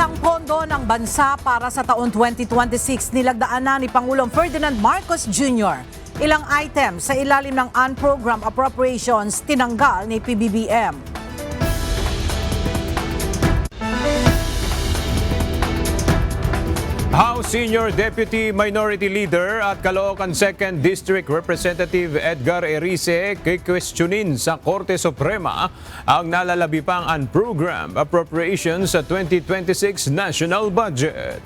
Isang pondo ng bansa para sa taon 2026 nilagdaan na ni Pangulong Ferdinand Marcos Jr. Ilang items sa ilalim ng unprogrammed appropriations tinanggal ni PBBM. House Senior Deputy Minority Leader at Caloocan 2nd District Representative Edgar Erice kikwestiyonin sa Korte Suprema ang nalalabi pang unprogrammed appropriations sa 2026 national budget.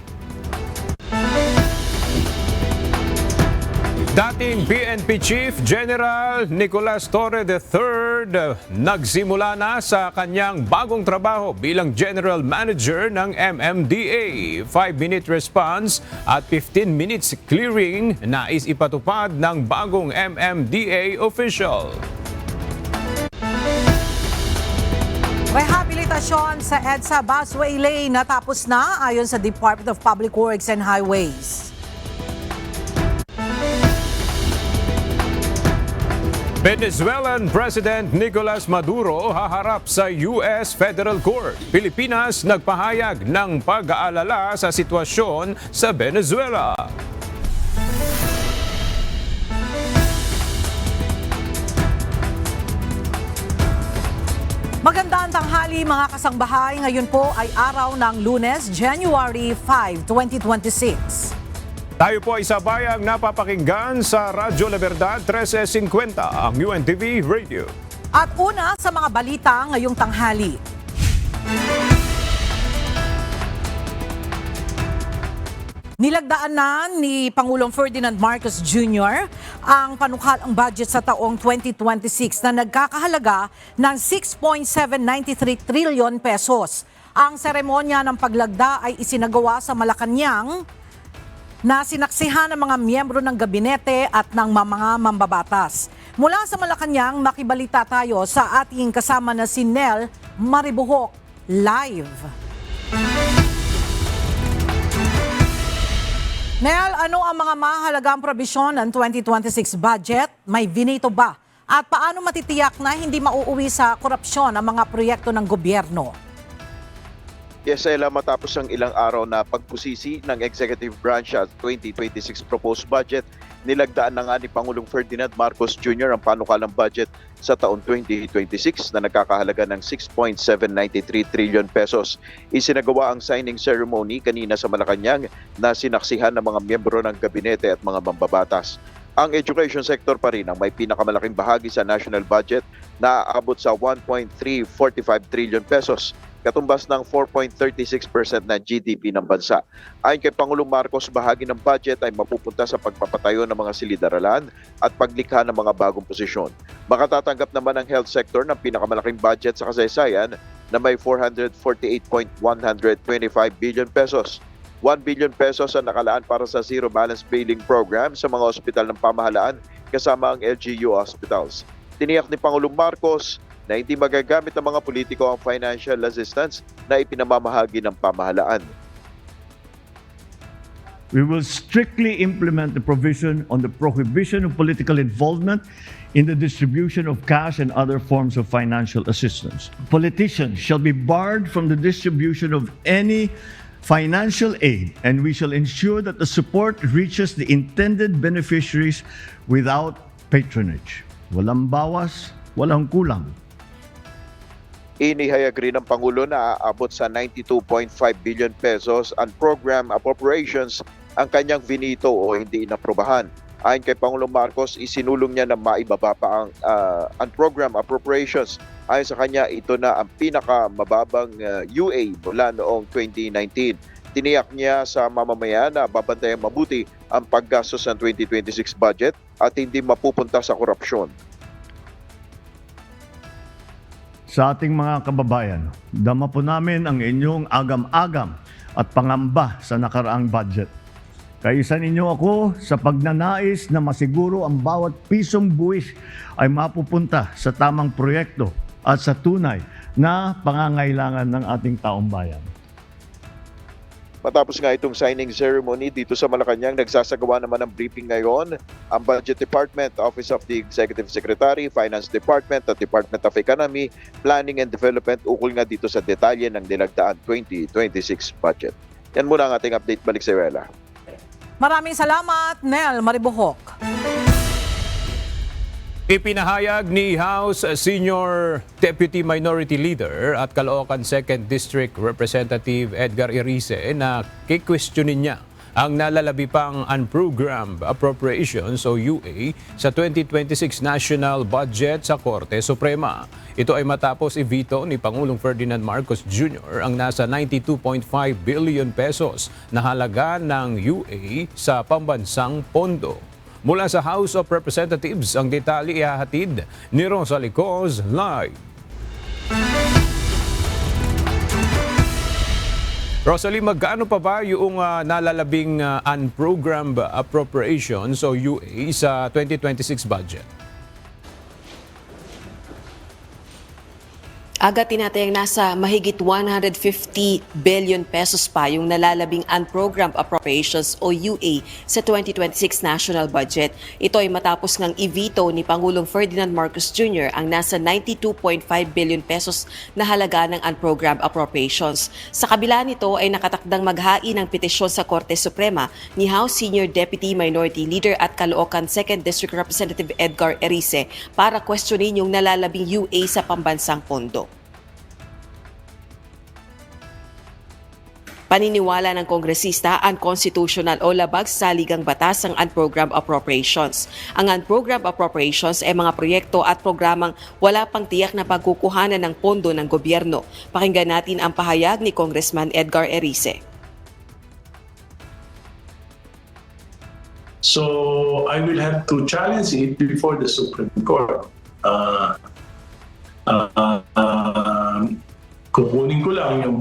Dating PNP Chief General Nicolas Torre III nagsimula na sa kanyang bagong trabaho bilang General Manager ng MMDA. 5-minute response at 15 minutes clearing nais ipatupad ng bagong MMDA official. Rehabilitasyon sa EDSA busway lane natapos na ayon sa Department of Public Works and Highways. Venezuelan President Nicolas Maduro haharap sa US Federal Court. Pilipinas nagpahayag ng pag-aalala sa sitwasyon sa Venezuela. Magandang tanghali mga kasangbahay. Ngayon po ay araw ng Lunes, January 5, 2026. Tayo po ay sabayang napapakinggan sa Radyo La Verdad 1350, ang UNTV Radio. At una sa mga balita ngayong tanghali. Nilagdaan na ni Pangulong Ferdinand Marcos Jr. ang panukalang budget sa taong 2026 na nagkakahalaga ng 6.793 trillion pesos. Ang seremonya ng paglagda ay isinagawa sa Malacanang na sinaksihan ng mga miyembro ng gabinete at ng mga mambabatas. Mula sa Malacanang, makibalita tayo sa ating kasama na si Nel Maribuhok live. Nel, ano ang mga mahalagang probisyon ng 2026 budget? May vinito ba? At paano matitiyak na hindi mauuwi sa korupsyon ang mga proyekto ng gobyerno? Yes, Ella, matapos ang ilang araw na pagpusisi ng Executive Branch at 2026 proposed budget, nilagdaan na nga ni Pangulong Ferdinand Marcos Jr. ang panukalang budget sa taon 2026 na nagkakahalaga ng 6.793 trillion pesos. Isinagawa ang signing ceremony kanina sa Malacanang na sinaksihan ng mga miyembro ng gabinete at mga mambabatas. Ang education sector pa rin ang may pinakamalaking bahagi sa national budget na aabot sa 1.345 trillion pesos. Katumbas ng 4.36% na GDP ng bansa. Ayon kay Pangulong Marcos, bahagi ng budget ay mapupunta sa pagpapatayo ng mga silid-aralan at paglikha ng mga bagong posisyon. Makatatanggap naman ang health sector ng pinakamalaking budget sa kasaysayan na may 448.125 billion pesos. 1 billion pesos ang nakalaan para sa zero balance billing program sa mga ospital ng pamahalaan kasama ang LGU hospitals. Tiniyak ni Pangulong Marcos na hindi magagamit ng mga politiko ang financial assistance na ipinamamahagi ng pamahalaan. We will strictly implement the provision on the prohibition of political involvement in the distribution of cash and other forms of financial assistance. Politicians shall be barred from the distribution of any financial aid, and we shall ensure that the support reaches the intended beneficiaries without patronage. Walang bawas, walang kulang. Inihayag rin ng Pangulo na aabot sa 92.5 billion pesos ang program appropriations ang kanyang vinito o hindi inaprobahan. Ayon kay Pangulong Marcos, isinulong niya na maibaba pa ang program appropriations. Ayon sa kanya, ito na ang pinakamababang UA mula noong 2019. Tiniyak niya sa mamamayan na babantayan mabuti ang paggastos ng 2026 budget at hindi mapupunta sa korupsyon. Sa ating mga kababayan, dama po namin ang inyong agam-agam at pangamba sa nakaraang budget. Kaisa ninyo ako sa pagnanais na masiguro ang bawat pisong buwis ay mapupunta sa tamang proyekto at sa tunay na pangangailangan ng ating taong bayan. Matapos nga itong signing ceremony dito sa Malacanang, nagsasagawa naman ng briefing ngayon ang Budget Department, Office of the Executive Secretary, Finance Department at Department of Economy, Planning and Development ukol nga dito sa detalye ng nilagdaan 2026 budget. Yan muna ang ating update. Balik sa Ruela. Maraming salamat, Nel Maribuhok. Ipinahayag ni House Senior Deputy Minority Leader at Caloocan 2nd District Representative Edgar Erice na kikwestiyonin niya ang nalalabi pang unprogrammed appropriations o UA sa 2026 national budget sa Korte Suprema. Ito ay matapos i-veto ni Pangulong Ferdinand Marcos Jr. ang nasa 92.5 billion pesos na halaga ng UA sa pambansang pondo. Mula sa House of Representatives, ang detalye ihahatid ni Rosalie Coz live. Rosalie, magkano pa ba yung nalalabing unprogrammed appropriations o UA sa 2026 budget? Aga tinatayang nasa mahigit 150 billion pesos pa yung nalalabing unprogrammed appropriations o UA sa 2026 national budget. Ito ay matapos ngang i-veto ni Pangulong Ferdinand Marcos Jr. ang nasa 92.5 billion pesos na halaga ng unprogrammed appropriations. Sa kabila nito ay nakatakdang maghain ng petisyon sa Korte Suprema ni House Senior Deputy Minority Leader at Caloocan 2nd District Representative Edgar Erice para questionin yung nalalabing UA sa pambansang pondo. Paniniwala ng kongresista, unconstitutional o labag sa saligang batas ang unprogrammed appropriations. Ang unprogrammed appropriations ay mga proyekto at programang wala pang tiyak na pagkukuhanan ng pondo ng gobyerno. Pakinggan natin ang pahayag ni Congressman Edgar Erice. So I will have to challenge it before the Supreme Court. Kukunin ko lang yung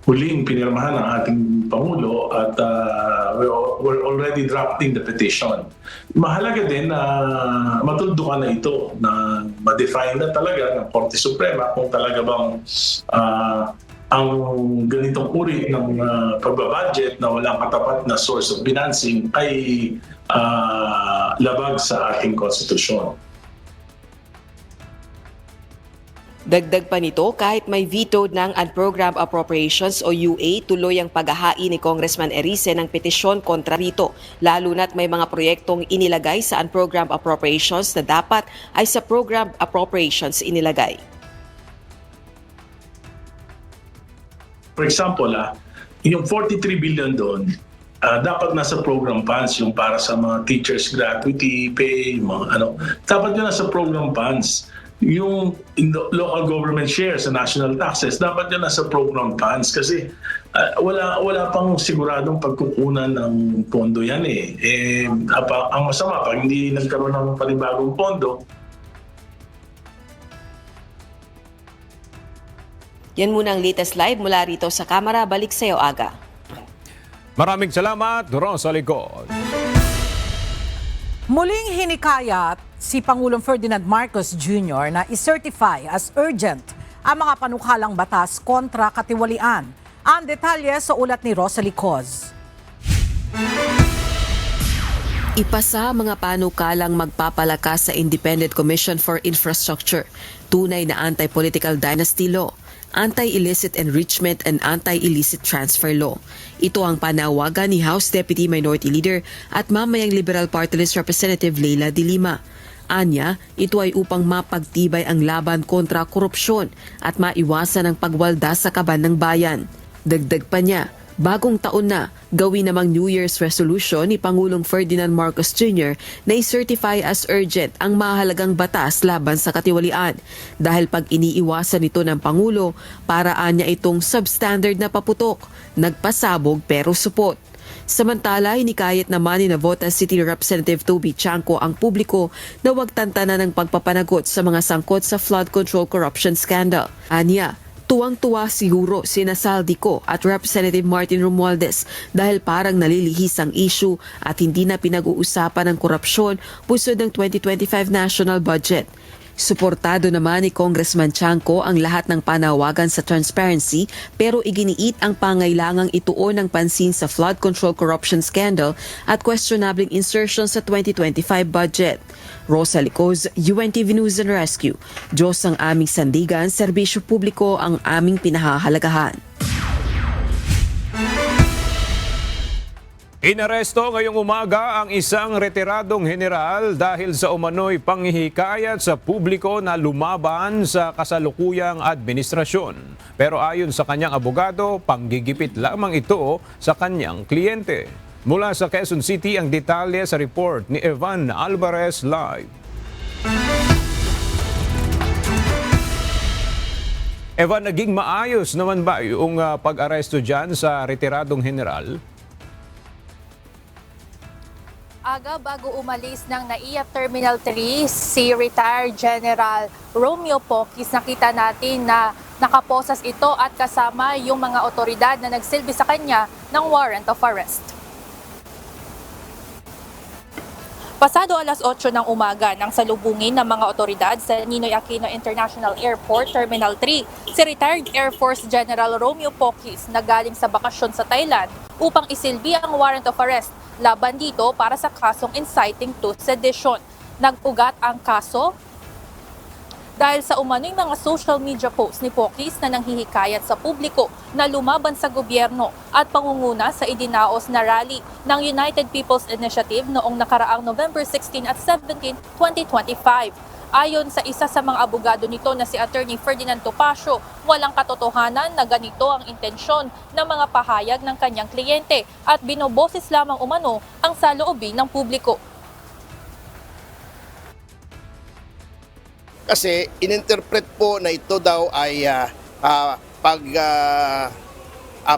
huling pinirmahan ng ating Pangulo at we're already drafting the petition. Mahalaga din na matuldukan na ito, na ma-define na talaga ng Korte Suprema kung talaga bang ang ganitong uri ng pagbabudget na walang katapat na source of financing ay labag sa ating konstitusyon. Dagdag pa nito, kahit may vetoed ng unprogrammed appropriations o UA, tuloy ang paghahain ni Congressman Erice ng petisyon kontra rito, lalo na't may mga proyektong inilagay sa unprogrammed appropriations na dapat ay sa programmed appropriations inilagay. For example, yung 43 billion doon, dapat nasa program funds, yung para sa mga teachers gratuity pay, mga dapat yun nasa program funds. Yung local government share sa national taxes, dapat yun nasa program funds kasi wala pang siguradong pagkukunan ng pondo yan ang masama, pag hindi nagkaroon ng panibagong pondo. Yan muna ang latest live mula rito sa Kamara. Balik sa iyo, Aga. Maraming salamat, Rosalie Coz. Muling hinikayat si Pangulong Ferdinand Marcos Jr. na i-certify as urgent ang mga panukalang batas kontra katiwalian. Ang detalye sa ulat ni Rosalie Coz. Ipasa mga panukalang magpapalakas sa Independent Commission for Infrastructure, tunay na anti-political dynasty law, anti-illicit enrichment and anti-illicit transfer law. Ito ang panawagan ni House Deputy Minority Leader at mamayang Liberal Party List Representative Leila de Lima. Anya, ito ay upang mapagtibay ang laban kontra korupsyon at maiwasan ang pagwalda sa kaban ng bayan. Dagdag pa niya, bagong taon na, gawin namang New Year's resolution ni Pangulong Ferdinand Marcos Jr. na i-certify as urgent ang mahalagang batas laban sa katiwalian dahil pag iniiwasan ito ng Pangulo, paraan niya itong substandard na paputok, nagpasabog pero supot. Samantala, hinikayat naman ni Navotas City Representative Toby Chanco ang publiko na huwag tantanan ng pagpapanagot sa mga sangkot sa flood control corruption scandal. Anya, tuwang-tuwa siguro sina Saldico at Representative Martin Romualdez dahil parang nalilihis ang issue at hindi na pinag-uusapan ng korupsyon pusod ng 2025 national budget. Suportado naman ni Congressman Chanco ang lahat ng panawagan sa transparency pero iginiit ang pangailangang ituon ng pansin sa flood control corruption scandal at questionabling insertion sa 2025 budget. Rosa Licoz, UNTV News and Rescue. Diyos ang aming sandigan, serbisyo publiko ang aming pinahahalagahan. Inaresto ngayong umaga ang isang retiradong general dahil sa umano'y panghihikayat sa publiko na lumaban sa kasalukuyang administrasyon. Pero ayon sa kanyang abogado, panggigipit lamang ito sa kanyang kliyente. Mula sa Quezon City ang detalye sa report ni Evan Alvarez live. Evan, naging maayos naman ba yung pag-aresto dyan sa retiradong general? Aga bago umalis ng NAIA Terminal 3, si retired General Romeo Poquis, nakita natin na nakaposas ito at kasama yung mga otoridad na nagsilbi sa kanya ng warrant of arrest. Pasado alas 8 ng umaga nang salubungin ng mga otoridad sa Ninoy Aquino International Airport Terminal 3, si retired Air Force General Romeo Poquis na galing sa bakasyon sa Thailand upang isilbi ang warrant of arrest laban dito para sa kasong inciting to sedition. Nag-ugat ang kaso dahil sa umano'y mga social media posts ni Poquis na nanghihikayat sa publiko na lumaban sa gobyerno at pangunguna sa idinaos na rally ng United People's Initiative noong nakaraang November 16 at 17, 2025. Ayon sa isa sa mga abogado nito na si Attorney Ferdinand Topacio, walang katotohanan na ganito ang intensyon ng mga pahayag ng kanyang kliyente at binoboses lamang umano ang saloobin ng publiko. Kasi ininterpret po na ito daw ay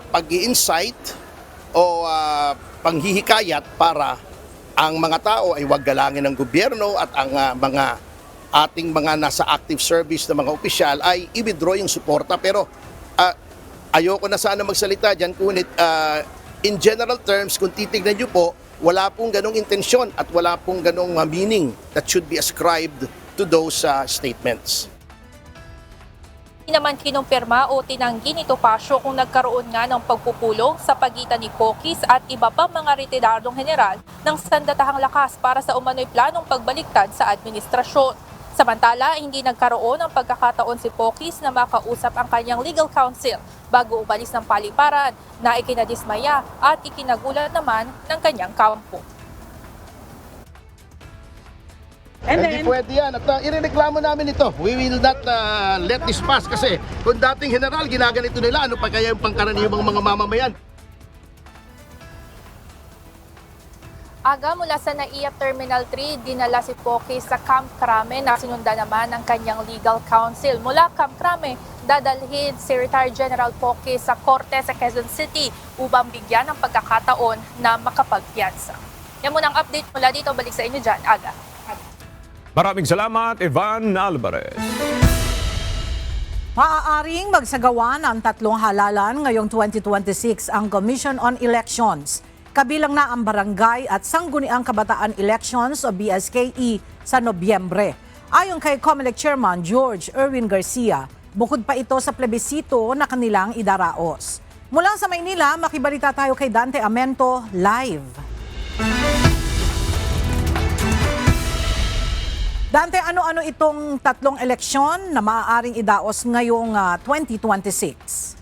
pag-i-incite o panghihikayat para ang mga tao ay huwag galangin ng gobyerno at ang ating mga nasa active service na mga opisyal ay i-withdraw yung suporta. Pero ayoko na sana magsalita dyan, ngunit in general terms, kung titignan nyo po, wala pong ganong intensyon at wala pong ganong meaning that should be ascribed to those statements. Hindi naman kinumpirma o tinanggi ni Topacio kung nagkaroon nga ng pagpupulong sa pagitan ni Poquis at iba pa mga retiradong general ng sandatahang lakas para sa umano'y planong pagbaliktad sa administrasyon. Samantala, hindi nagkaroon ng pagkakataon si Poquis na makausap ang kanyang legal counsel bago umalis ng paliparan na ikinadismaya at ikinagulat naman ng kanyang kampo. Hindi pwede yan. At irereklamo namin ito. We will not let this pass kasi kung dating general, ginaganito nila, ano pa kaya yung pangkaraniwang mga mamamayan? Aga mula sa NAIA Terminal 3, dinala si Poquis sa Camp Crame na sinunda naman ng kanyang legal counsel. Mula Camp Crame, dadalhin si retired General Poquis sa korte sa Quezon City upang bigyan ng pagkakataon na makapagpiyansa. Yan muna ang update mula dito. Balik sa inyo dyan, Aga. Maraming salamat, Evan Alvarez. Maaaring magsagawa ng 3 halalan ngayong 2026 ang Commission on Elections. Kabilang na ang Barangay at Sangguniang Kabataan Elections o BSKE sa Nobyembre. Ayon kay COMELEC Chairman George Erwin Garcia, bukod pa ito sa plebisito na kanilang idaraos. Mula sa Maynila, makibalita tayo kay Dante Amento live. Dante, ano-ano itong 3 eleksyon na maaaring idaos ngayong 2026?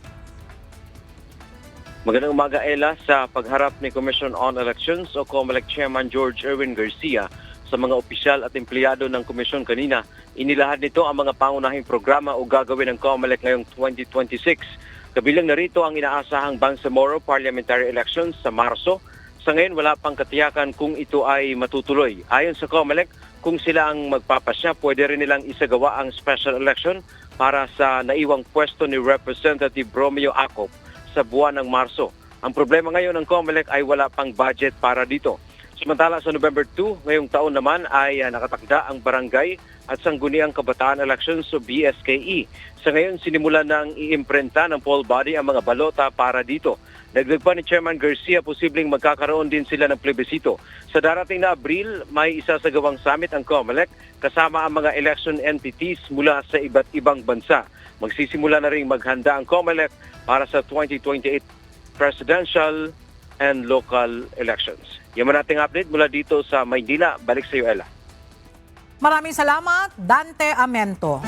Magandang umaga, Ella. Sa pagharap ni Commission on Elections o COMELEC Chairman George Erwin Garcia sa mga opisyal at empleyado ng komisyon kanina, inilahad nito ang mga pangunahing programa o gagawin ng COMELEC ngayong 2026. Kabilang narito ang inaasahang Bangsamoro Parliamentary Elections sa Marso. Sa ngayon, wala pang katiyakan kung ito ay matutuloy. Ayon sa COMELEC, kung sila ang magpapasya, pwede rin nilang isagawa ang special election para sa naiwang pwesto ni Representative Romeo Acop sa buwan ng Marso. Ang problema ngayon ng COMELEC ay wala pang budget para dito. Samantala sa November 2, ngayong taon naman ay nakatakda ang Barangay at Sangguniang Kabataan Elections o BSKE. Sa ngayon, sinimulan ng iimprenta ng poll body ang mga balota para dito. Dagdag pa ni Chairman Garcia, posibleng magkakaroon din sila ng plebisito. Sa darating na Abril, may isasagawang summit ang COMELEC kasama ang mga election entities mula sa iba't ibang bansa. Magsisimula na rin maghanda ang COMELEC para sa 2028 presidential and local elections. Yan man ating update mula dito sa Maynila. Balik sa iyo, Ella. Maraming salamat, Dante Amento.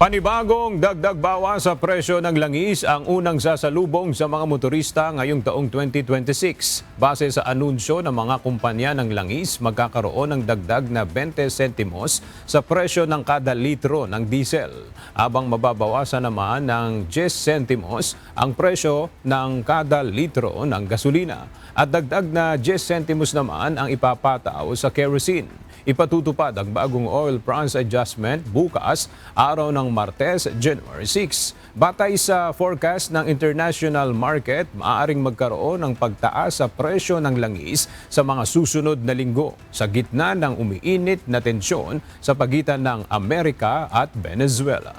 Panibagong dagdag bawas sa presyo ng langis ang unang sasalubong sa mga motorista ngayong taong 2026. Base sa anunsyo ng mga kumpanya ng langis, magkakaroon ng dagdag na 20 sentimos sa presyo ng kada litro ng diesel, habang mababawasan naman ng 10 sentimos ang presyo ng kada litro ng gasolina. At dagdag na 10 sentimos naman ang ipapataw sa kerosene. Ipatutupad ang bagong oil price adjustment bukas, araw ng Martes, January 6. Batay sa forecast ng international market, maaaring magkaroon ng pagtaas sa presyo ng langis sa mga susunod na linggo sa gitna ng umiinit na tensyon sa pagitan ng Amerika at Venezuela.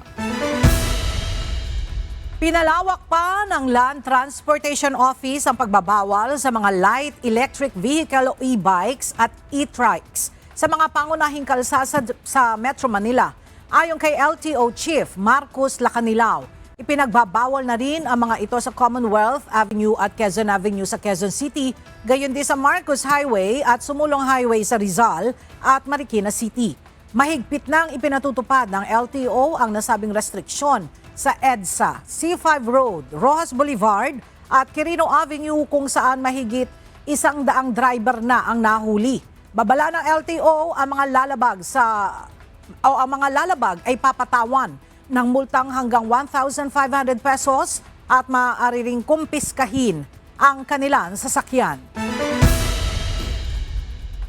Pinalawak pa ng Land Transportation Office ang pagbabawal sa mga light electric vehicle o e-bikes at e-trikes sa mga pangunahing kalsada sa Metro Manila. Ayon kay LTO Chief Marcos Lacanilao, ipinagbabawal na rin ang mga ito sa Commonwealth Avenue at Quezon Avenue sa Quezon City, gayon din sa Marcos Highway at Sumulong Highway sa Rizal at Marikina City. Mahigpit nang ipinatutupad ng LTO ang nasabing restriksyon sa EDSA, C5 Road, Rojas Boulevard at Quirino Avenue kung saan mahigit 100 driver na ang nahuli. Babala ng LTO ang mga lalabag ay papatawan ng multang hanggang 1,500 pesos at maaari ring kumpiskahin ang kanilang sasakyan.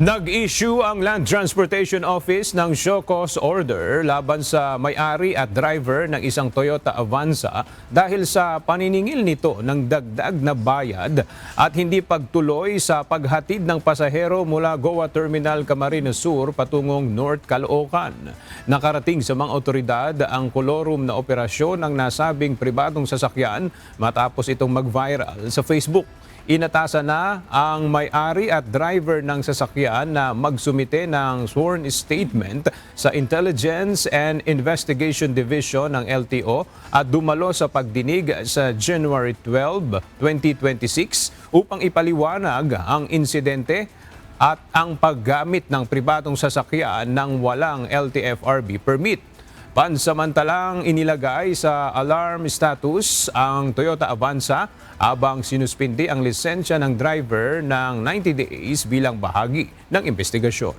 Nag-issue ang Land Transportation Office ng show cause order laban sa may-ari at driver ng isang Toyota Avanza dahil sa paniningil nito ng dagdag na bayad at hindi pagtuloy sa paghatid ng pasahero mula Goa Terminal Camarines Sur patungong North Caloocan. Nakarating sa mga otoridad ang kolorum na operasyon ng nasabing pribadong sasakyan matapos itong mag-viral sa Facebook. Inatasan na ang may-ari at driver ng sasakyan na magsumite ng sworn statement sa Intelligence and Investigation Division ng LTO at dumalo sa pagdinig sa January 12, 2026 upang ipaliwanag ang insidente at ang paggamit ng pribadong sasakyan ng walang LTFRB permit. Pansamantalang inilagay sa alarm status ang Toyota Avanza habang sinuspindi ang lisensya ng driver ng 90 days bilang bahagi ng investigasyon.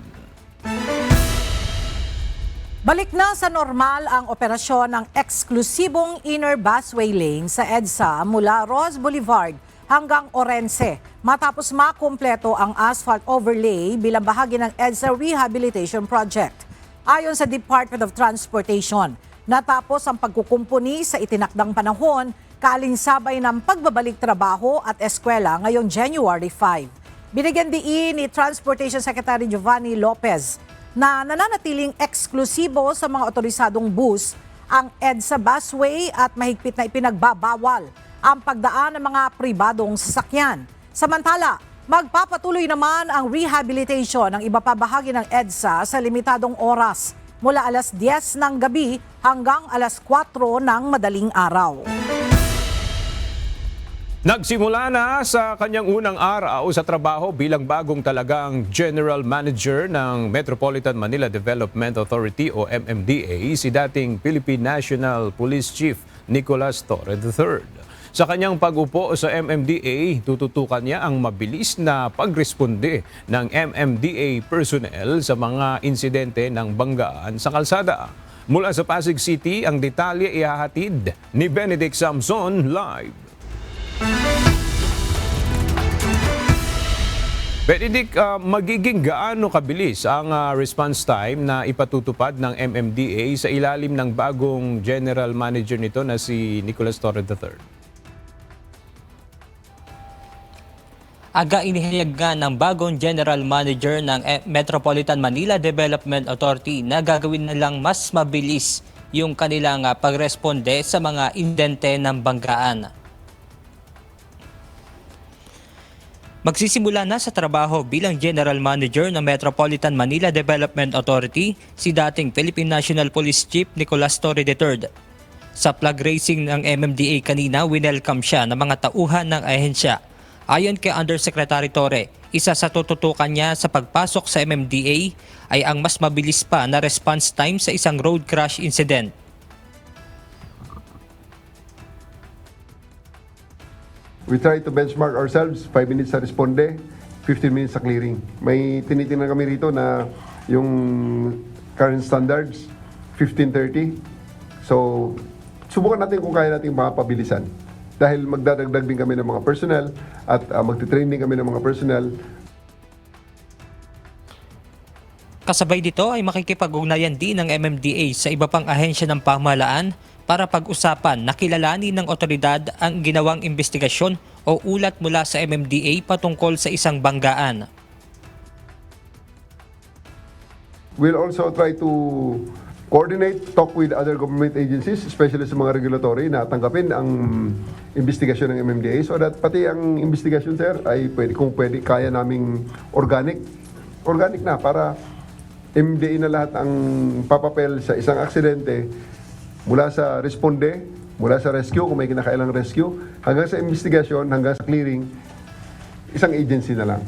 Balik na sa normal ang operasyon ng eksklusibong inner busway lane sa EDSA mula Ross Boulevard hanggang Orense matapos makumpleto ang asphalt overlay bilang bahagi ng EDSA Rehabilitation Project. Ayon sa Department of Transportation, natapos ang pagkukumpuni sa itinakdang panahon, kaalinsabay ng pagbabalik trabaho at eskwela ngayong January 5. Binigyan diin ni Transportation Secretary Giovanni Lopez na nananatiling eksklusibo sa mga otorisadong bus ang EDSA busway at mahigpit na ipinagbabawal ang pagdaan ng mga pribadong sasakyan. Samantala, magpapatuloy naman ang rehabilitation ng iba pa bahagi ng EDSA sa limitadong oras mula alas 10 ng gabi hanggang alas 4 ng madaling araw. Nagsimula na sa kanyang unang araw sa trabaho bilang bagong talagang General Manager ng Metropolitan Manila Development Authority o MMDA si dating Philippine National Police Chief Nicolas Torre III. Sa kanyang pag-upo sa MMDA, tututukan niya ang mabilis na pagresponde ng MMDA personnel sa mga insidente ng banggaan sa kalsada. Mula sa Pasig City, ang detalye ihahatid ni Benedict Samson live. Benedict, magiging gaano kabilis ang response time na ipatutupad ng MMDA sa ilalim ng bagong General Manager nito na si Nicolas Torre III? Aga inihayag nga ng bagong General Manager ng Metropolitan Manila Development Authority na gagawin nilang mas mabilis yung kanilang pagresponde sa mga indente ng banggaan. Magsisimula na sa trabaho bilang General Manager ng Metropolitan Manila Development Authority si dating Philippine National Police Chief Nicolas Torre III. Sa flag raising ng MMDA kanina, winelcome siya ng mga tauhan ng ahensya. Ayon kay Undersecretary Torre, isa sa tututukan niya sa pagpasok sa MMDA ay ang mas mabilis pa na response time sa isang road crash incident. We try to benchmark ourselves, 5 minutes sa responde, 15 minutes sa clearing. May tinitingnan kami rito na yung current standards, 15:30. So, subukan natin kung kaya natin mapabilisan. Dahil magdadagdag din kami ng mga personnel at magtitrain din kami ng mga personnel. Kasabay dito ay makikipag-ugnayan din ng MMDA sa iba pang ahensya ng pamahalaan para pag-usapan na kilalanin ng otoridad ang ginawang investigasyon o ulat mula sa MMDA patungkol sa isang banggaan. We'll also try to coordinate, talk with other government agencies, especially sa mga regulatory, na tanggapin ang investigasyon ng MMDA so that pati ang investigasyon, sir, ay pwede, kung pwede, kaya naming organic na para MMDA na lahat ang papapel sa isang aksidente mula sa responde, mula sa rescue, kung may kinakailang rescue, hanggang sa investigasyon, hanggang sa clearing, isang agency na lang.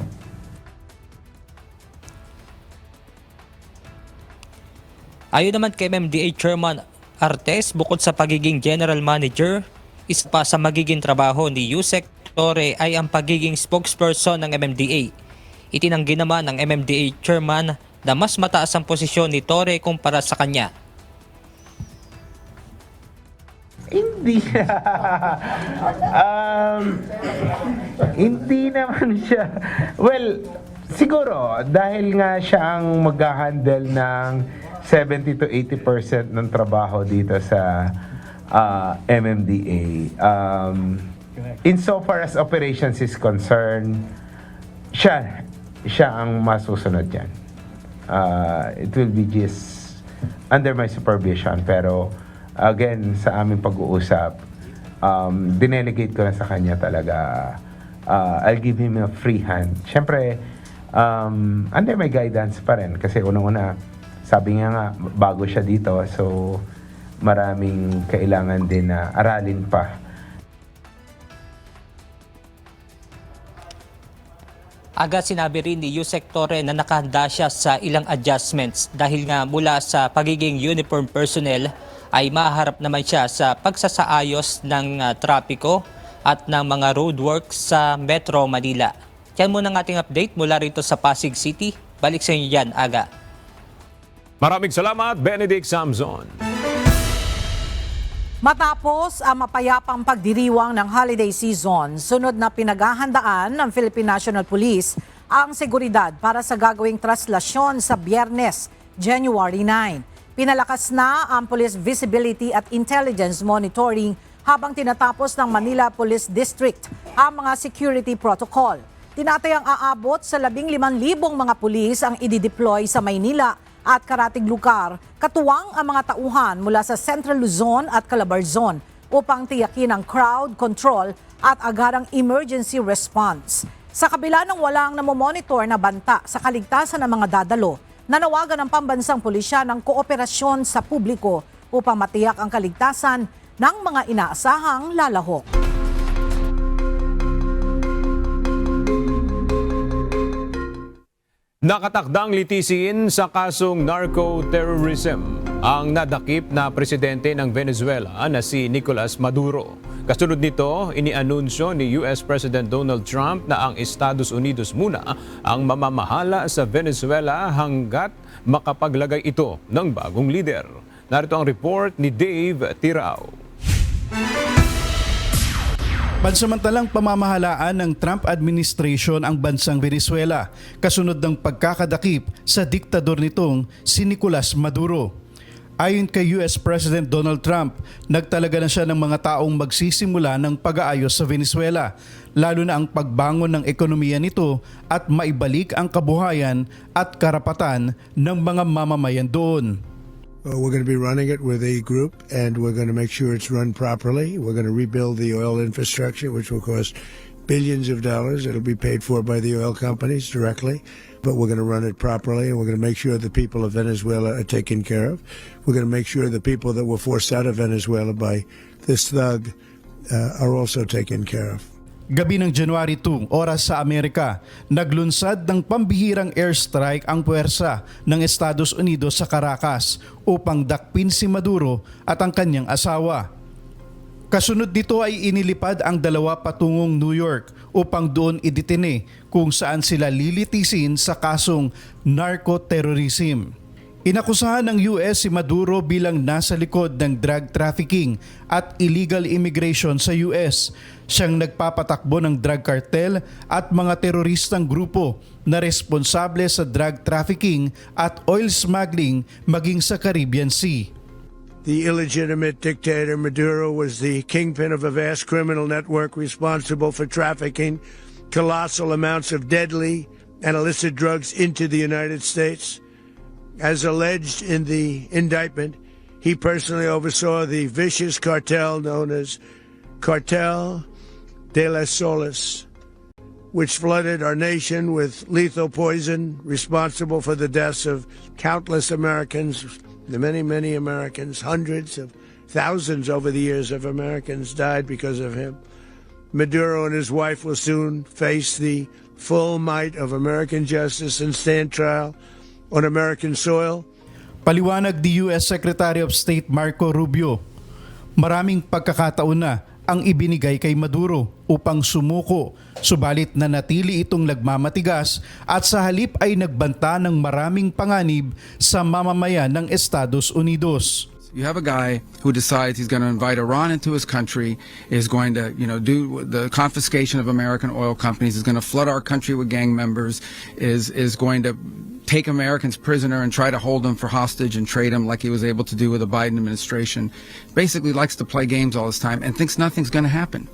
Ayon naman kay MMDA Chairman Artes, bukod sa pagiging General Manager, isa pa sa magiging trabaho ni Yusek Torre ay ang pagiging spokesperson ng MMDA. Itinanggi naman ng MMDA Chairman na mas mataas ang posisyon ni Torre kumpara sa kanya. Hindi. Hindi naman siya. Well, siguro dahil nga siya ang mag-handle ng 70 to 80% ng trabaho dito sa MMDA. Insofar as operations is concerned, siya ang masusunod dyan. It will be just under my supervision. Pero again, sa aming pag-uusap, dinelegate ko na sa kanya talaga. I'll give him a free hand. Siyempre, under my guidance pa rin. Kasi unang-una, sabi nga bago siya dito. So, maraming kailangan din na aralin pa. Agad sinabi rin ni Yusek Torre na nakahanda siya sa ilang adjustments dahil nga mula sa pagiging uniform personnel ay maharap naman siya sa pagsasaayos ng trapiko at ng mga roadworks sa Metro Manila. Yan muna ang ating update mula rito sa Pasig City. Balik sa inyo yan, Aga. Maraming salamat, Benedict Samson. Matapos ang mapayapang pagdiriwang ng holiday season, sunod na pinaghahandaan ng Philippine National Police ang seguridad para sa gagawing traslasyon sa Biyernes, January 9. Pinalakas na ang police visibility at intelligence monitoring habang tinatapos ng Manila Police District ang mga security protocol. Tinatayang aabot sa 15,000 mga pulis ang idideploy sa Maynila at karatig lugar, katuwang ang mga tauhan mula sa Central Luzon at Calabarzon upang tiyakin ang crowd control at agarang emergency response. Sa kabila ng walang namomonitor na banta sa kaligtasan ng mga dadalo, nanawagan ng pambansang pulisya ng kooperasyon sa publiko upang matiyak ang kaligtasan ng mga inaasahang lalahok. Nakatakdang litisin sa kasong narco-terrorism ang nadakip na presidente ng Venezuela na si Nicolas Maduro. Kasunod nito, inianunsyo ni US President Donald Trump na ang Estados Unidos muna ang mamamahala sa Venezuela hanggat makapaglagay ito ng bagong lider. Narito ang report ni Dave Tirao. Pansamantalang pamamahalaan ng Trump administration ang bansang Venezuela kasunod ng pagkakadakip sa diktador nitong si Nicolas Maduro. Ayon kay US President Donald Trump, nagtalaga na siya ng mga taong magsisimula ng pag-aayos sa Venezuela, lalo na ang pagbangon ng ekonomiya nito at maibalik ang kabuhayan at karapatan ng mga mamamayan doon. We're going to be running it with a group, and we're going to make sure it's run properly. We're going to rebuild the oil infrastructure, which will cost billions of dollars. It'll be paid for by the oil companies directly, but we're going to run it properly, and we're going to make sure the people of Venezuela are taken care of. We're going to make sure the people that were forced out of Venezuela by this thug are also taken care of. Gabi ng January 2, oras sa Amerika, naglunsad ng pambihirang airstrike ang puwersa ng Estados Unidos sa Caracas upang dakpin si Maduro at ang kanyang asawa. Kasunod dito ay inilipad ang dalawa patungong New York upang doon idetene kung saan sila lilitisin sa kasong narco-terrorism. Inakusahan ng US si Maduro bilang nasa likod ng drug trafficking at illegal immigration sa US. Siyang nagpapatakbo ng drug cartel at mga teroristang grupo na responsable sa drug trafficking at oil smuggling maging sa Caribbean Sea. The illegitimate dictator Maduro was the kingpin of a vast criminal network responsible for trafficking colossal amounts of deadly and illicit drugs into the United States. As alleged in the indictment, he personally oversaw the vicious cartel known as Cartel de las Solis, which flooded our nation with lethal poison, responsible for the deaths of countless Americans, the many, many Americans, hundreds of thousands over the years of Americans died because of him. Maduro and his wife will soon face the full might of American justice and stand trial on American soil. Paliwanag ni US Secretary of State Marco Rubio, maraming pagkakataon na ang ibinigay kay Maduro upang sumuko, subalit nanatili itong nagmamatigas at sa halip ay nagbanta ng maraming panganib sa mamamayan ng Estados Unidos. You have a guy who decides he's going to invite Iran into his country, is going to, do the confiscation of American oil companies, is going to flood our country with gang members, is going to take Americans prisoner and try to hold them for hostage and trade them like he was able to do with the Biden administration. Basically likes to play games all this time and thinks nothing's going to happen.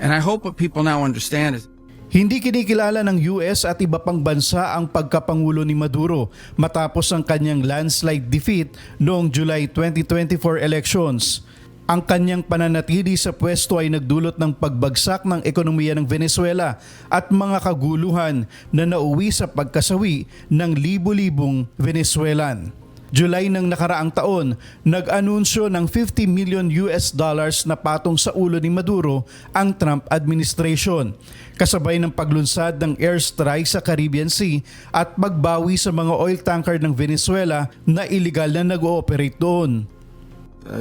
And I hope what people now understand is Hindi kinikilala ng US at iba pang bansa ang pagkapangulo ni Maduro matapos ang kanyang landslide defeat noong July 2024 elections. Ang kanyang pananatili sa pwesto ay nagdulot ng pagbagsak ng ekonomiya ng Venezuela at mga kaguluhan na nauwi sa pagkasawi ng libo-libong Venezuelan. July ng nakaraang taon, nag-anunsyo ng $50 million na patong sa ulo ni Maduro ang Trump administration, kasabay ng paglunsad ng airstrike sa Caribbean Sea at pagbawi sa mga oil tanker ng Venezuela na illegal na nag-ooperate doon.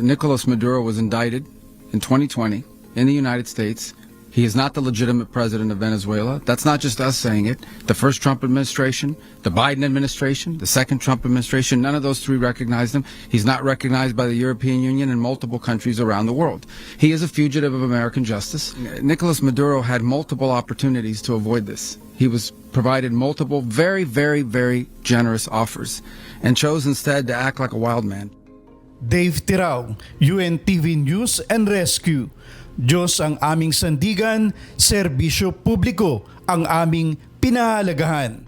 Nicolas Maduro was indicted in 2020 in the United States. He is not the legitimate president of Venezuela. That's not just us saying it. The first Trump administration, the Biden administration, the second Trump administration, none of those three recognized him. He's not recognized by the European Union and multiple countries around the world. He is a fugitive of American justice. Nicolas Maduro had multiple opportunities to avoid this. He was provided multiple very, very, very generous offers and chose instead to act like a wild man. Dave Tirao, UNTV News and Rescue. Diyos ang aming sandigan, serbisyo publiko ang aming pinahalagahan.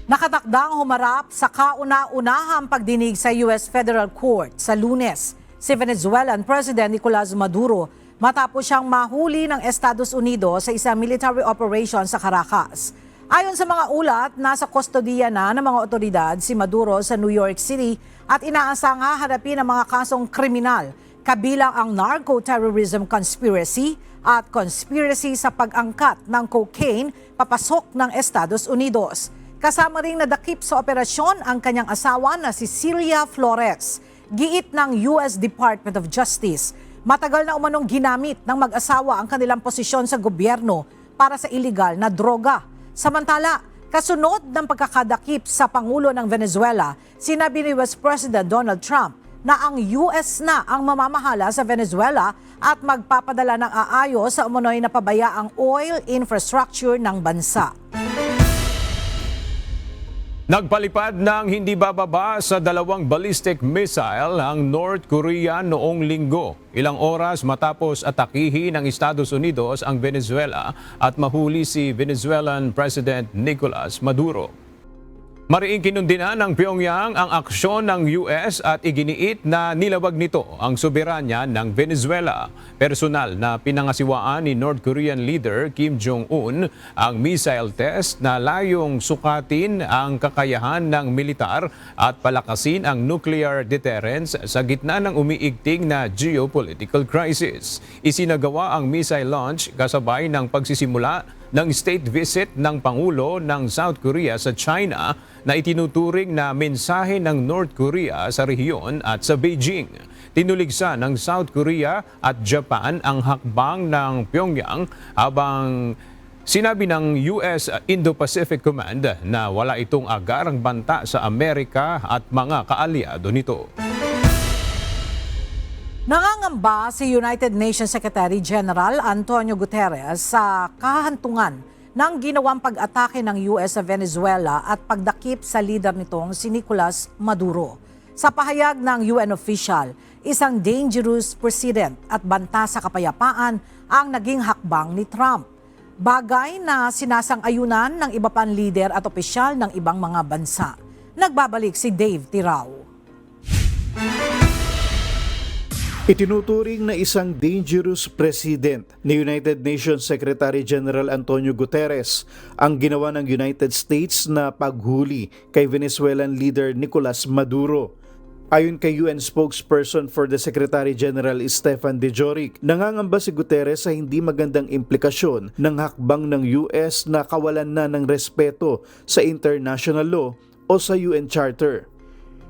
Nakatakdang humarap sa kauna-unahang pagdinig sa US Federal Court sa Lunes si Venezuelan President Nicolas Maduro matapos siyang mahuli ng Estados Unidos sa isang military operation sa Caracas. Ayon sa mga ulat, nasa kustodiya na ng mga otoridad si Maduro sa New York City at inaasang haharapin ang mga kasong kriminal, kabilang ang narco-terrorism conspiracy at conspiracy sa pag-angkat ng cocaine papasok ng Estados Unidos. Kasama ring nadakip sa operasyon ang kanyang asawa na si Celia Flores, giit ng US Department of Justice. Matagal na umanong ginamit ng mag-asawa ang kanilang posisyon sa gobyerno para sa illegal na droga. Samantala, kasunod ng pagkakadakip sa Pangulo ng Venezuela, sinabi ni US President Donald Trump na ang US na ang mamamahala sa Venezuela at magpapadala ng aayos sa umunoy na pabayaang oil infrastructure ng bansa. Nagpalipad ng hindi bababa sa 2 ballistic missile ang North Korea noong linggo. Ilang oras matapos atakihin ng Estados Unidos ang Venezuela at mahuli si Venezuelan President Nicolas Maduro. Mariing kinundina ng Pyongyang ang aksyon ng US at iginiit na nilawag nito ang soberanya ng Venezuela. Personal na pinangasiwaan ni North Korean leader Kim Jong-un ang missile test na layong sukatin ang kakayahan ng militar at palakasin ang nuclear deterrence sa gitna ng umiigting na geopolitical crisis. Isinagawa ang missile launch kasabay ng pagsisimula ng state visit ng Pangulo ng South Korea sa China na itinuturing na mensahe ng North Korea sa rehiyon at sa Beijing. Tinuligsa ng South Korea at Japan ang hakbang ng Pyongyang habang sinabi ng US Indo-Pacific Command na wala itong agarang banta sa Amerika at mga kaalyado nito. Nangangamba si United Nations Secretary General Antonio Guterres sa kahantungan ng ginawang pag-atake ng US sa Venezuela at pagdakip sa leader nitong si Nicolas Maduro. Sa pahayag ng UN official, isang dangerous president at banta sa kapayapaan ang naging hakbang ni Trump. Bagay na sinasang-ayunan ng iba pang lider at opisyal ng ibang mga bansa. Nagbabalik si Dave Tirao. Itinuturing na isang dangerous president ni United Nations Secretary General Antonio Guterres ang ginawa ng United States na paghuli kay Venezuelan leader Nicolas Maduro. Ayon kay UN spokesperson for the Secretary General Stefan Dujarric, nangangamba si Guterres sa hindi magandang implikasyon ng hakbang ng US na kawalan na ng respeto sa international law o sa UN Charter.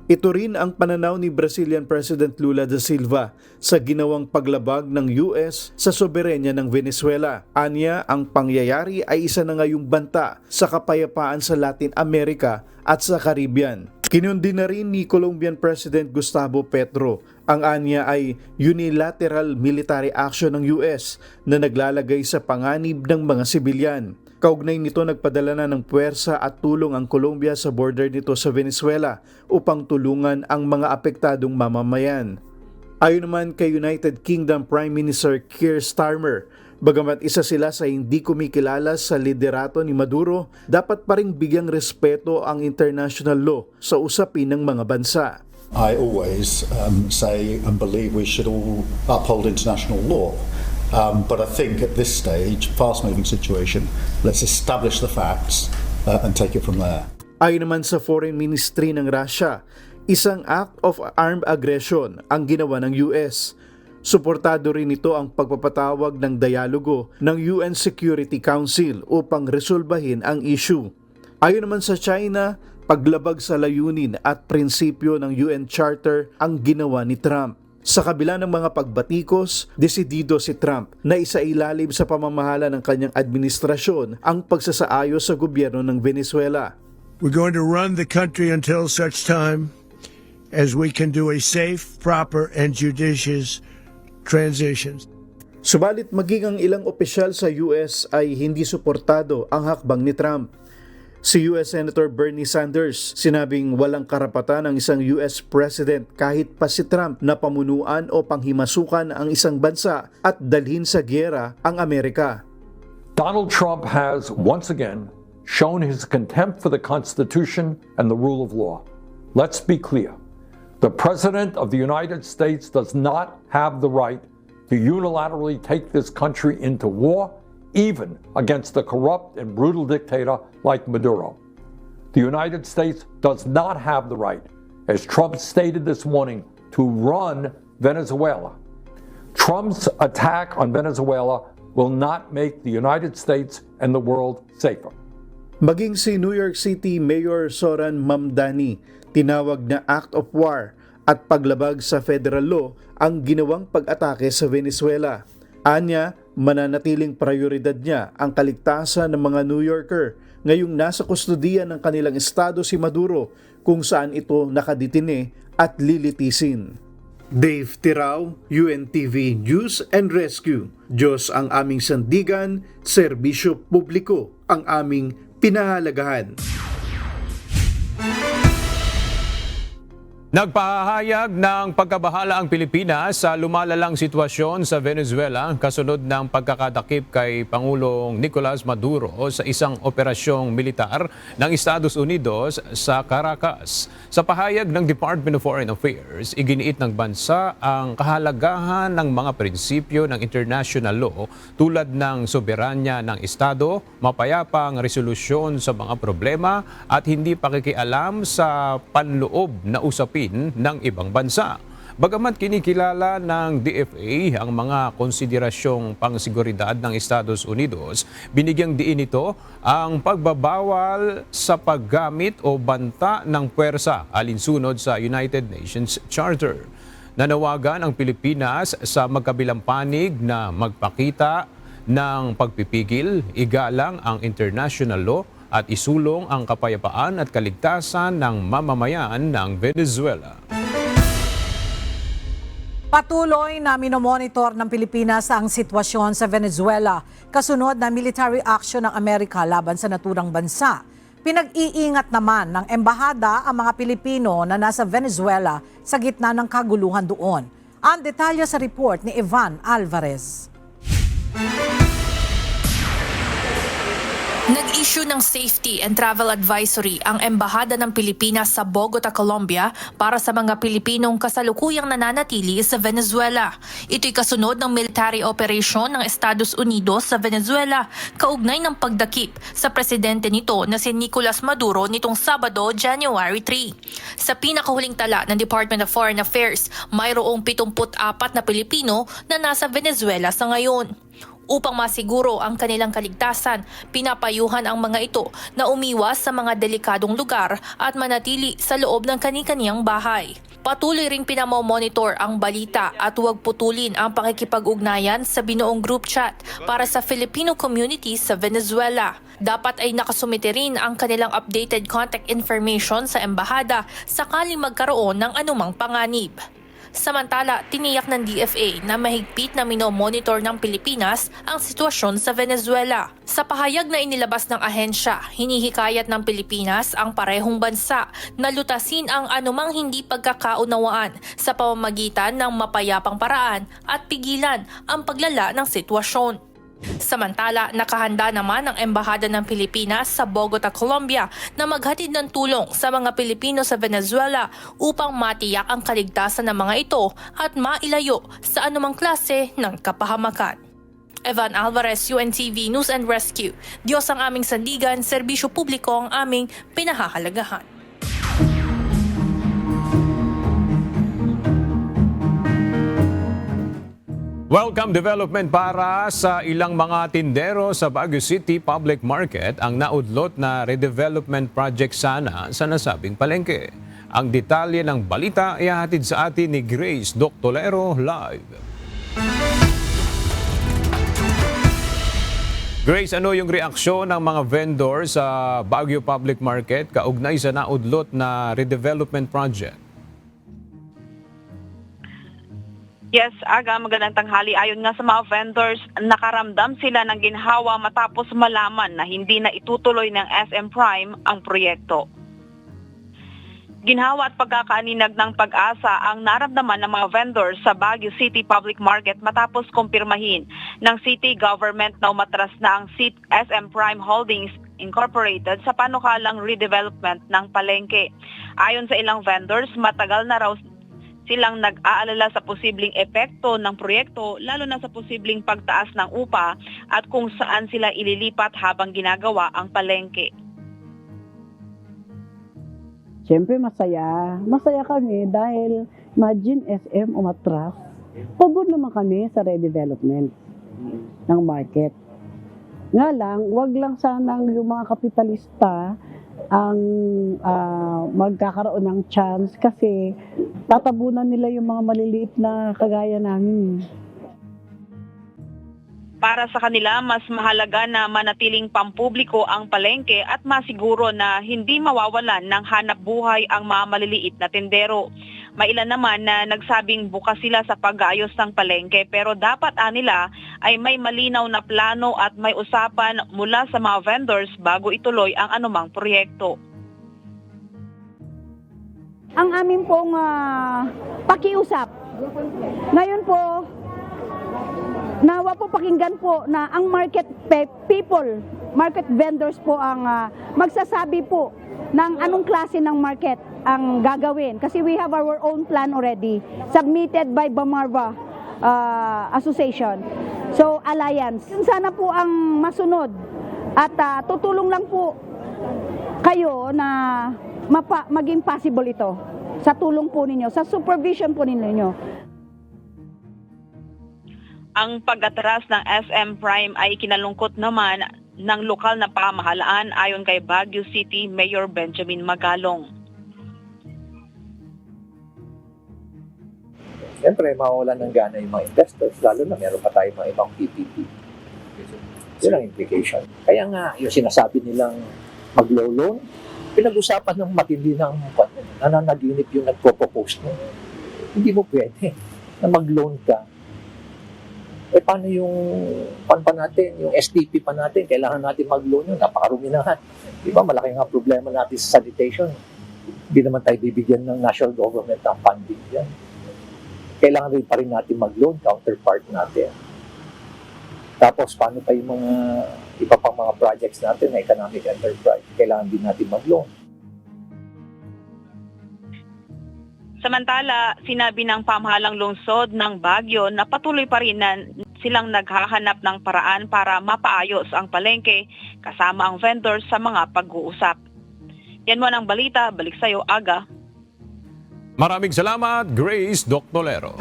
Ito rin ang pananaw ni Brazilian President Lula da Silva sa ginawang paglabag ng US sa soberenya ng Venezuela. Anya, ang pangyayari ay isa na ngayong banta sa kapayapaan sa Latin America at sa Caribbean. Kinundi na rin ni Colombian President Gustavo Petro ang anya ay unilateral military action ng US na naglalagay sa panganib ng mga sibilyan. Kaugnay nito, nagpadala na ng puwersa at tulong ang Colombia sa border nito sa Venezuela upang tulungan ang mga apektadong mamamayan. Ayon naman kay United Kingdom Prime Minister Keir Starmer, bagamat isa sila sa hindi kumikilala sa liderato ni Maduro, dapat pa rin bigyang respeto ang international law sa usapin ng mga bansa. I always say and believe we should all uphold international law. But I think at this stage, fast-moving situation, let's establish the facts and take it from there. Ayon naman sa Foreign Ministry ng Russia, isang act of armed aggression ang ginawa ng US. Suportado rin ito ang pagpapatawag ng dialogo ng UN Security Council upang resolbahin ang issue. Ayon naman sa China, paglabag sa layunin at prinsipyo ng UN Charter ang ginawa ni Trump. Sa kabila ng mga pagbatikos, desidido si Trump na isailalim sa pamamahala ng kanyang administrasyon ang pagsasaayos sa gobyerno ng Venezuela. We're going to run the country until such time as we can do a safe, proper, and judicious transition. Subalit maging ang ilang opisyal sa US ay hindi suportado ang hakbang ni Trump. Si US Senator Bernie Sanders sinabing walang karapatan ang isang US President kahit pa si Trump na pamunuan o panghimasukan ang isang bansa at dalhin sa giyera ang Amerika. Donald Trump has once again shown his contempt for the Constitution and the rule of law. Let's be clear. The President of the United States does not have the right to unilaterally take this country into war, even against a corrupt and brutal dictator like Maduro. The United States does not have the right, as Trump stated this morning, to run Venezuela. Trump's attack on Venezuela will not make the United States and the world safer. Maging si New York City Mayor Zoran Mamdani, tinawag na act of war at paglabag sa federal law ang ginawang pag-atake sa Venezuela. Anya, mananatiling prioridad niya ang kaligtasan ng mga New Yorker ngayong nasa kustodiya ng kanilang estado si Maduro kung saan ito nakaditine at lilitisin. Dave Tirao, UNTV News and Rescue. Diyos ang aming sandigan, serbisyo publiko ang aming pinahalagahan. Nagpahayag ng pagkabahala ang Pilipinas sa lumalalang sitwasyon sa Venezuela kasunod ng pagkakadakip kay Pangulong Nicolas Maduro sa isang operasyong militar ng Estados Unidos sa Caracas. Sa pahayag ng Department of Foreign Affairs, iginiit ng bansa ang kahalagahan ng mga prinsipyo ng international law tulad ng soberanya ng Estado, mapayapang resolusyon sa mga problema at hindi pakikialam sa panloob na usapin ng ibang bansa. Bagamat kinikilala ng DFA ang mga konsiderasyong pangseguridad ng Estados Unidos, binigyang diin ito ang pagbabawal sa paggamit o banta ng puwersa alinsunod sa United Nations Charter. Nanawagan ang Pilipinas sa magkabilang panig na magpakita ng pagpipigil, igalang ang international law at isulong ang kapayapaan at kaligtasan ng mamamayan ng Venezuela. Patuloy na minomonitor ng Pilipinas ang sitwasyon sa Venezuela kasunod na military action ng Amerika laban sa naturang bansa. Pinag-iingat naman ng embahada ang mga Pilipino na nasa Venezuela sa gitna ng kaguluhan doon. Ang detalye sa report ni Ivan Alvarez. Nag-issue ng safety and travel advisory ang Embahada ng Pilipinas sa Bogota, Colombia para sa mga Pilipinong kasalukuyang nananatili sa Venezuela. Ito'y kasunod ng military operation ng Estados Unidos sa Venezuela kaugnay ng pagdakip sa presidente nito na si Nicolas Maduro nitong Sabado, January 3. Sa pinakahuling tala ng Department of Foreign Affairs, mayroong 74 na Pilipino na nasa Venezuela sa ngayon. Upang masiguro ang kanilang kaligtasan, pinapayuhan ang mga ito na umiwas sa mga delikadong lugar at manatili sa loob ng kani-kaniyang bahay. Patuloy ring pinamomonitor ang balita at huwag putulin ang pakikipag-ugnayan sa binuong group chat para sa Filipino community sa Venezuela. Dapat ay nakasumite rin ang kanilang updated contact information sa embahada sakaling magkaroon ng anumang panganib. Samantala, tiniyak ng DFA na mahigpit na minomonitor ng Pilipinas ang sitwasyon sa Venezuela. Sa pahayag na inilabas ng ahensya, hinihikayat ng Pilipinas ang parehong bansa na lutasin ang anumang hindi pagkakaunawaan sa pamamagitan ng mapayapang paraan at pigilan ang paglala ng sitwasyon. Samantala, nakahanda naman ang Embahada ng Pilipinas sa Bogota, Colombia na maghatid ng tulong sa mga Pilipino sa Venezuela upang matiyak ang kaligtasan ng mga ito at mailayo sa anumang klase ng kapahamakan. Evan Alvarez, UNTV News and Rescue. Diyos ang aming sandigan, serbisyo publiko ang aming pinahahalagahan. Welcome development para sa ilang mga tindero sa Baguio City Public Market ang naudlot na redevelopment project sana sa nasabing palengke. Ang detalye ng balita ay hatid sa atin ni Grace Doctolero live. Grace, ano yung reaksyon ng mga vendor sa Baguio Public Market kaugnay sa naudlot na redevelopment project? Yes, Aga, magandang tanghali. Ayon nga sa mga vendors, nakaramdam sila ng ginhawa matapos malaman na hindi na itutuloy ng SM Prime ang proyekto. Ginhawa at pagkakaaninag ng pag-asa ang naramdaman ng mga vendors sa Baguio City Public Market matapos kumpirmahin ng city government na umatras na ang SM Prime Holdings Incorporated sa panukalang redevelopment ng palengke. Ayon sa ilang vendors, matagal na raw silang nag-aalala sa posibleng epekto ng proyekto, lalo na sa posibleng pagtaas ng upa at kung saan sila ililipat habang ginagawa ang palengke. Siyempre masaya. Masaya kami dahil imagine SM umatras. Pagod naman kami sa redevelopment ng market. Nga lang, wag lang sanang yung mga kapitalista ang magkakaroon ng chance kasi tatabunan nila yung mga maliliit na kagaya namin. Para sa kanila, mas mahalaga na manatiling pampubliko ang palengke at masiguro na hindi mawawalan ng hanap buhay ang mga maliliit na tindero. May ilan naman na nagsabing bukas sila sa pag-aayos ng palengke pero dapat nila ay may malinaw na plano at may usapan mula sa mga vendors bago ituloy ang anumang proyekto. Ang amin pong pakiusap, ngayon po, nawa po pakinggan po na ang market people, market vendors po ang magsasabi po ng anong klase ng market ang gagawin. Kasi we have our own plan already, submitted by Bamarva Association. So, Alliance. Yun sana po ang masunod. At tutulong lang po kayo na maging possible ito sa tulong po ninyo, sa supervision po ninyo. Ang pag-atras ng SM Prime ay kinalungkot naman ng lokal na pamahalaan ayon kay Baguio City Mayor Benjamin Magalong. Siyempre, mawawalan ng gana yung mga investors, lalo na meron pa tayong mga ibang PPP. Yun ang implication. Kaya nga, yung sinasabi nilang mag-low loan, pinag-usapan ng matindi ng nananaginip yung nagpo-propose mo. Hindi mo pwede na mag-loan ka. Eh, paano yung pan natin, yung STP pa natin, kailangan natin mag-loan yun, napakarumi na. Di ba, malaki nga problema natin sa sanitation. Hindi naman tayo bibigyan ng national government ang funding yan. Kailangan rin pa rin natin mag-loan, counterpart natin. Tapos, paano pa yung mga iba pang mga projects natin na economic enterprise? Kailangan din natin mag-loan. Samantala, sinabi ng pamahalang lungsod ng Baguio na patuloy pa rin na silang naghahanap ng paraan para mapaayos ang palengke kasama ang vendors sa mga pag-uusap. Yan mo ang balita. Balik sa'yo, Aga. Maraming salamat, Grace Doctolero.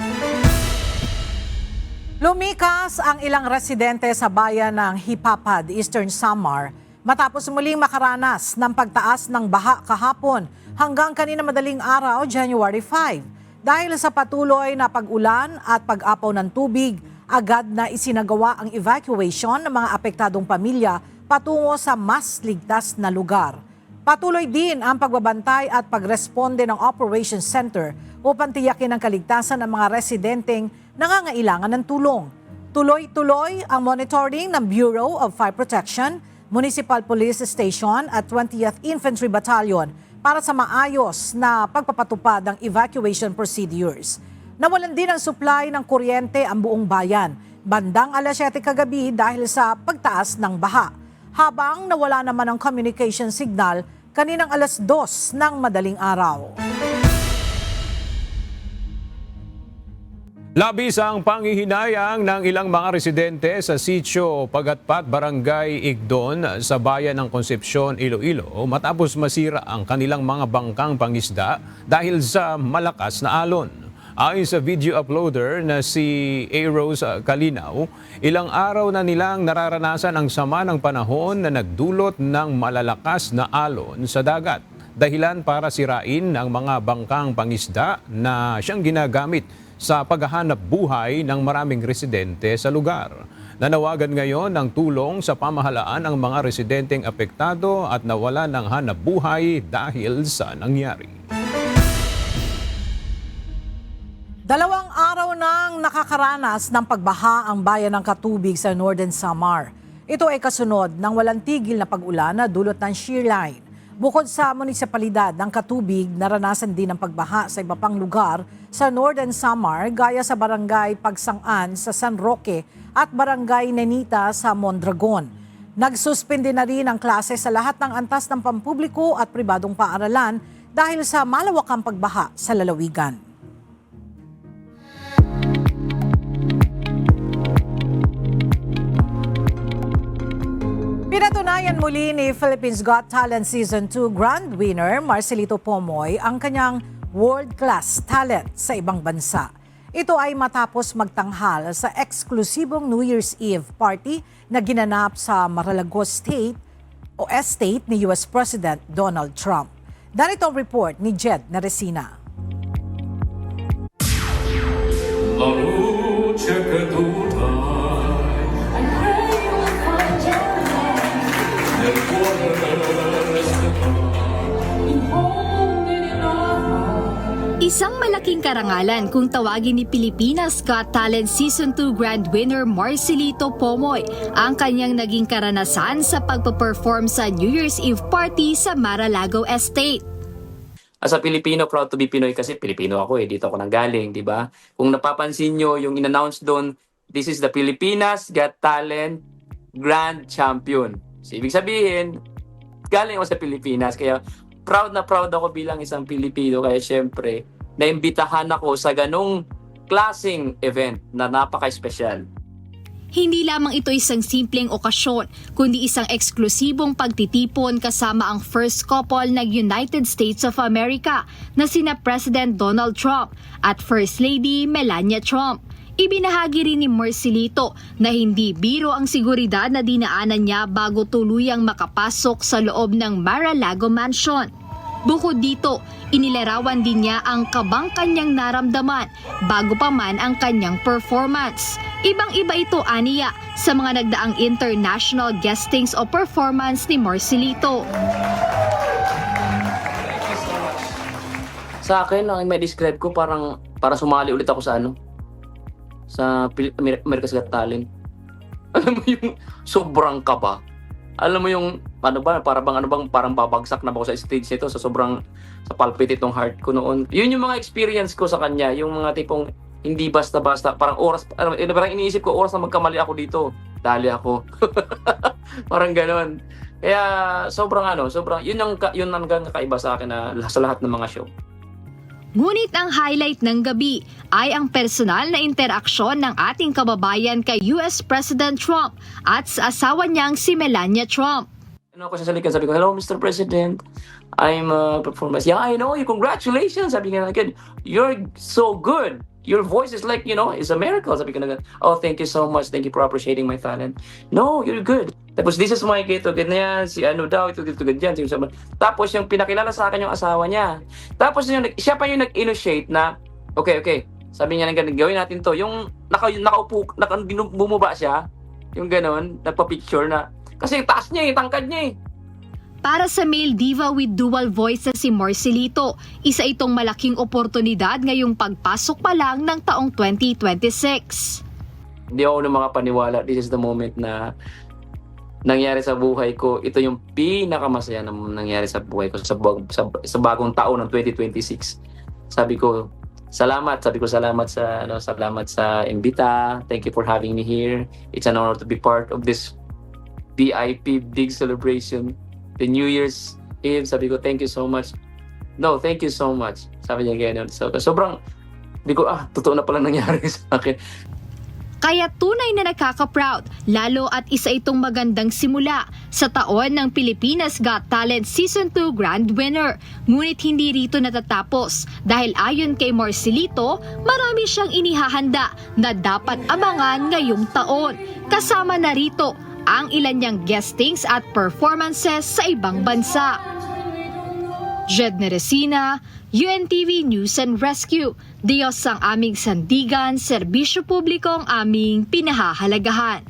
Lumikas ang ilang residente sa bayan ng Hipapad, Eastern Samar matapos muling makaranas ng pagtaas ng baha kahapon hanggang kanina madaling araw, January 5. Dahil sa patuloy na pag-ulan at pag-apaw ng tubig, agad na isinagawa ang evacuation ng mga apektadong pamilya patungo sa mas ligtas na lugar. Patuloy din ang pagbabantay at pagresponde ng Operations Center upang tiyakin ang kaligtasan ng mga residenteng nangangailangan ng tulong. Tuloy-tuloy ang monitoring ng Bureau of Fire Protection, Municipal Police Station at 20th Infantry Battalion para sa maayos na pagpapatupad ng evacuation procedures. Nawalan din ang supply ng kuryente ang buong bayan bandang alas 7 kagabi dahil sa pagtaas ng baha. Habang nawala naman ang communication signal kaninang alas 2 ng madaling araw. Labis ang panghihinayang ng ilang mga residente sa Sitio Pagatpat, Barangay Igdon sa bayan ng Concepcion, Iloilo matapos masira ang kanilang mga bangkang pangisda dahil sa malakas na alon. Ayon sa video uploader na si A-Rose Kalinaw, ilang araw na nilang nararanasan ang sama ng panahon na nagdulot ng malalakas na alon sa dagat. Dahilan para sirain ang mga bangkang pangisda na siyang ginagamit sa paghahanap buhay ng maraming residente sa lugar. Nanawagan ngayon ng tulong sa pamahalaan ang mga residenteng apektado at nawala ng hanap buhay dahil sa nangyari. 2 araw nang nakakaranas ng pagbaha ang bayan ng Katubig sa Northern Samar. Ito ay kasunod ng walang tigil na pag-ulan na dulot ng shear line. Bukod sa munisipalidad ng Katubig, naranasan din ang pagbaha sa iba pang lugar sa Northern Samar gaya sa Barangay Pagsangan sa San Roque at Barangay Nenita sa Mondragon. Nagsuspende na rin ang klase sa lahat ng antas ng pampubliko at pribadong paaralan dahil sa malawakang pagbaha sa lalawigan. Pinatunayan muli ni Philippines Got Talent Season 2 Grand Winner Marcelito Pomoy ang kanyang world-class talent sa ibang bansa. Ito ay matapos magtanghal sa eksklusibong New Year's Eve party na ginanap sa Mar-a-Lago Estate ni US President Donald Trump. Narito ang report ni Jed Naresina. Isang malaking karangalan kung tawagin ni Pilipinas Got Talent Season 2 Grand Winner Marcelito Pomoy ang kanyang naging karanasan sa pagpaperform sa New Year's Eve party sa Mar-a-Lago Estate. As a Filipino, proud to be Pinoy kasi Pilipino ako dito ako nanggaling, di ba? Kung napapansin nyo, yung in-announce doon, this is the Pilipinas Got Talent Grand Champion. So, ibig sabihin, galing ako sa Pilipinas, kaya proud na proud ako bilang isang Pilipino, kaya syempre, naimbitahan ako sa ganong klaseng event na napaka-espesyal. Hindi lamang ito isang simpleng okasyon, kundi isang eksklusibong pagtitipon kasama ang first couple ng United States of America na sina President Donald Trump at First Lady Melania Trump. Ibinahagi rin ni Marcelito na hindi biro ang seguridad na dinaanan niya bago tuluyang makapasok sa loob ng Mar-a-Lago Mansion. Bukod dito, inilarawan din niya ang kabang kanyang naramdaman bago pa man ang kanyang performance. Ibang-iba ito aniya sa mga nagdaang international guestings o performance ni Marcelito. Sa akin, ang may describe ko parang sumali ulit ako sa sa America's Got Talent. Alam mo yung sobrang kaba. Alam mo yung parang babagsak na ako sa stage nito sa palpit itong heart ko noon. Yun yung mga experience ko sa kanya, yung mga tipong hindi basta-basta, parang iniisip ko oras na magkamali ako dito, dali ako. Parang ganon. Kaya sobrang yun ang kakaiba sa akin sa lahat ng mga show. Ngunit ang highlight ng gabi ay ang personal na interaksyon ng ating kababayan kay US President Trump at sa asawa niyang si Melania Trump. Ako sa salikan, sabi ko, "Hello, Mr. President. I'm a performance." "Yeah, I know you. Congratulations." Sabi nga, "You're so good. Your voice is like, it's a miracle." Sabi ko na, "Oh, thank you so much. Thank you for appreciating my talent." "No, you're good." Tapos, "This is my kid." Ganyan, si daw, ito ganyan. Tapos, yung pinakilala sa akin yung asawa niya. Tapos, siya pa yung nag-initiate na, okay. Sabi niya, gawin natin to. Yung nakaupo, bumaba siya, yung ganon, nagpa-picture na. Kasi taas niya tangkad niya Para sa male diva with dual voice na si Marcelito, isa itong malaking oportunidad ngayong pagpasok pa lang ng taong 2026. Hindi ako ng mga paniwala. This is the moment na nangyari sa buhay ko. Ito yung pinakamasaya na nangyari sa buhay ko sa bagong taon ng 2026. Sabi ko, salamat sa imbita. Thank you for having me here. It's an honor to be part of this VIP big celebration. The New Year's Eve, sabi ko, thank you so much. No, thank you so much. Sabi niya ganyan. So, sobrang, di ko, totoo na pala nangyari sa akin. Kaya tunay na nakaka-proud, lalo at isa itong magandang simula sa taon ng Pilipinas Got Talent Season 2 Grand Winner. Ngunit hindi rito natatapos dahil ayon kay Marcelito, marami siyang inihahanda na dapat abangan ngayong taon. Kasama na rito ang ilan niyang guestings at performances sa ibang bansa. Jedne Resina, UNTV News and Rescue. Diyos ang aming sandigan, serbisyo publiko ang aming pinahahalagahan.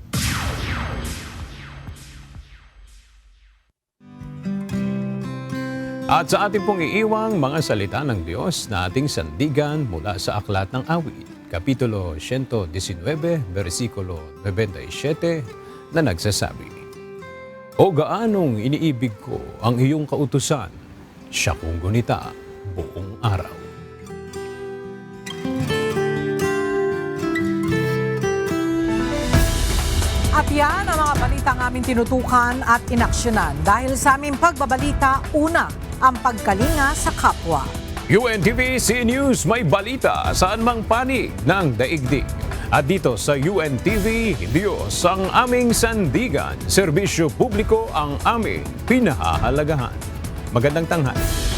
At sa ating pong iiwang mga salita ng Diyos na ating sandigan mula sa Aklat ng Awit, Kapitulo 119, versikulo 97, na nagsasabi, "O gaanong iniibig ko ang iyong kautusan, siya kong gunita buong araw." At yan ang mga balitang aming tinutukan at inaksyonan. Dahil sa aming pagbabalita, una, ang pagkalinga sa kapwa. UNTV C News, may balita saan mang panig ng daigdig. At dito sa UNTV, Diyos ang aming sandigan, serbisyo publiko ang aming pinahahalagahan. Magandang tanghali.